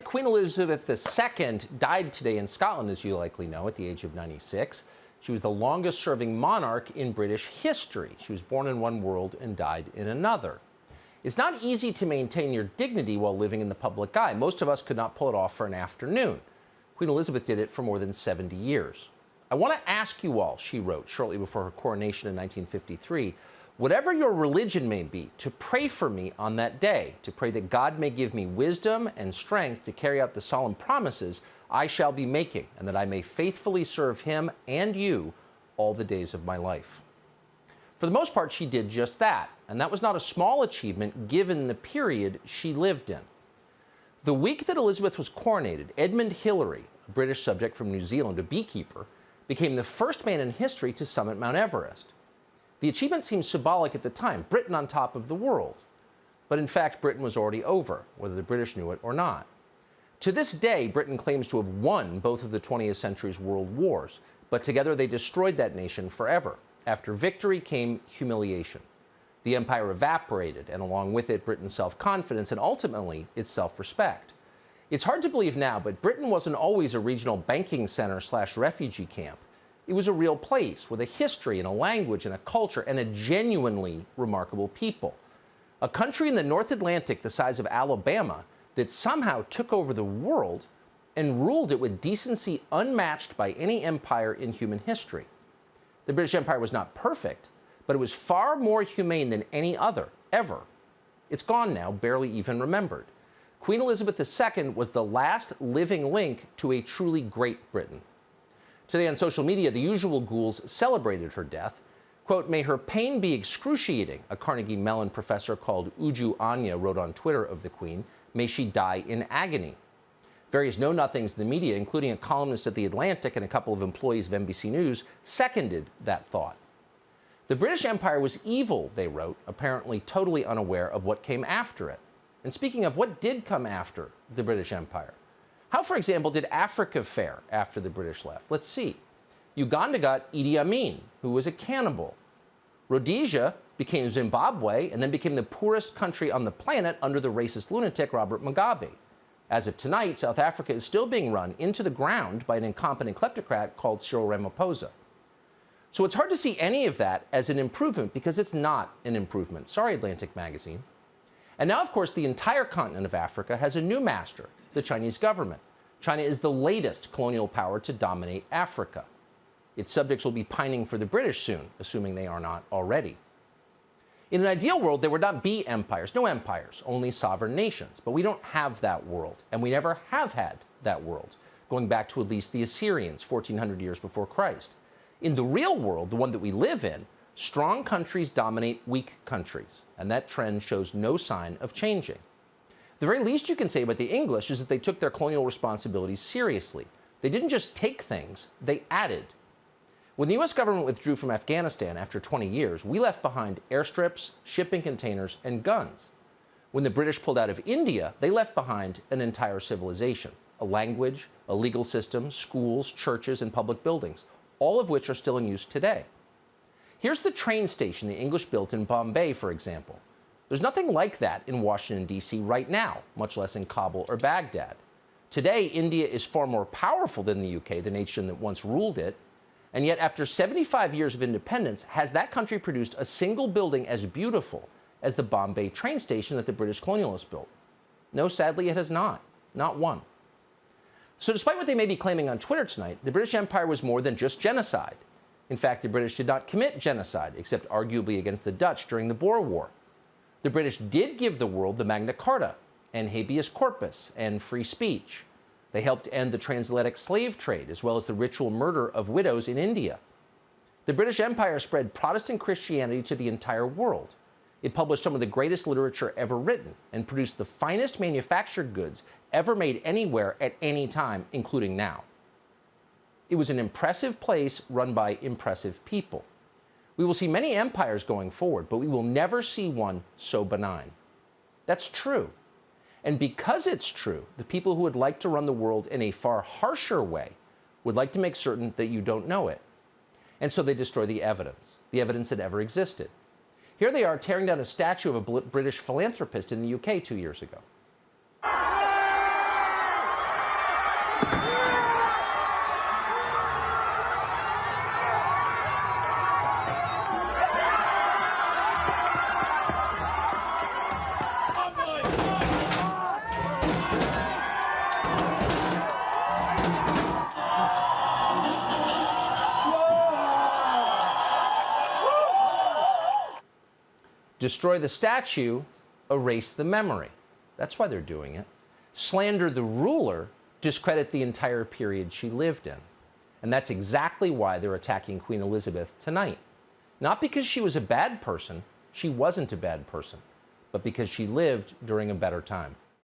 Queen Elizabeth II died today in Scotland, as you likely know, at the age of 96. She was the longest-serving monarch in British history. She was born in one world and died in another. It's not easy to maintain your dignity while living in the public eye. Most of us could not pull it off for an afternoon. Queen Elizabeth did it for more than 70 years. I want to ask you all, she wrote shortly before her coronation in 1953, whatever your religion may be, to pray for me on that day, to pray that God may give me wisdom and strength to carry out the solemn promises I shall be making, and that I may faithfully serve him and you all the days of my life. For the most part, she did just that, and that was not a small achievement given the period she lived in. The week that Elizabeth was coronated, Edmund Hillary, a British subject from New Zealand, a beekeeper, became the first man in history to summit Mount Everest. The achievement seemed symbolic at the time, Britain on top of the world. But in fact, Britain was already over, whether the British knew it or not. To this day, Britain claims to have won both of the 20th century's world wars, but together they destroyed that nation forever. After victory came humiliation. The empire evaporated, and along with it, Britain's self-confidence and ultimately its self-respect. It's hard to believe now, but Britain wasn't always a regional banking center/refugee camp. It was a real place with a history and a language and a culture and a genuinely remarkable people. A country in the North Atlantic the size of Alabama that somehow took over the world and ruled it with decency unmatched by any empire in human history. The British Empire was not perfect, but it was far more humane than any other, ever. It's gone now, barely even remembered. Queen Elizabeth II was the last living link to a truly great Britain. Today on social media, the usual ghouls celebrated her death. Quote, "May her pain be excruciating," a Carnegie Mellon professor called Uju Anya wrote on Twitter of the Queen. "May she die in agony." Various know-nothings in the media, including a columnist at The Atlantic and a couple of employees of NBC News, seconded that thought. The British Empire was evil, they wrote, apparently totally unaware of what came after it. And speaking of what did come after the British Empire, how, for example, did Africa fare after the British left? Let's see. Uganda got Idi Amin, who was a cannibal. Rhodesia became Zimbabwe and then became the poorest country on the planet under the racist lunatic Robert Mugabe. As of tonight, South Africa is still being run into the ground by an incompetent kleptocrat called Cyril Ramaphosa. So it's hard to see any of that as an improvement because it's not an improvement. Sorry, Atlantic Magazine. And now, of course, the entire continent of Africa has a new master, the Chinese government. China is the latest colonial power to dominate Africa. Its subjects will be pining for the British soon, assuming they are not already. In an ideal world, there would not be empires, no empires, only sovereign nations. But we don't have that world, and we never have had that world, going back to at least the Assyrians, 1400 years before Christ. In the real world, the one that we live in, strong countries dominate weak countries, and that trend shows no sign of changing. The very least you can say about the English is that they took their colonial responsibilities seriously. They didn't just take things, they added. When the U.S. government withdrew from Afghanistan after 20 years, we left behind airstrips, shipping containers, and guns. When the British pulled out of India, they left behind an entire civilization, a language, a legal system, schools, churches, and public buildings, all of which are still in use today. Here's the train station the English built in Bombay, for example. There's nothing like that in Washington, D.C. right now, much less in Kabul or Baghdad. Today, India is far more powerful than the UK, the nation that once ruled it. And yet, after 75 years of independence, has that country produced a single building as beautiful as the Bombay train station that the British colonialists built? No, sadly, it has not. Not one. So despite what they may be claiming on Twitter tonight, the British Empire was more than just genocide. In fact, the British did not commit genocide, except arguably against the Dutch during the Boer War. The British did give the world the Magna Carta and habeas corpus and free speech. They helped end the transatlantic slave trade, as well as the ritual murder of widows in India. The British Empire spread Protestant Christianity to the entire world. It published some of the greatest literature ever written and produced the finest manufactured goods ever made anywhere at any time, including now. It was an impressive place run by impressive people. We will see many empires going forward, but we will never see one so benign. That's true. And because it's true, the people who would like to run the world in a far harsher way would like to make certain that you don't know it. And so they destroy the evidence that ever existed. Here they are tearing down a statue of a British philanthropist in the UK 2 years ago. Destroy the statue, erase the memory. That's why they're doing it. Slander the ruler, discredit the entire period she lived in. And that's exactly why they're attacking Queen Elizabeth tonight. Not because she was a bad person, she wasn't a bad person, but because she lived during a better time.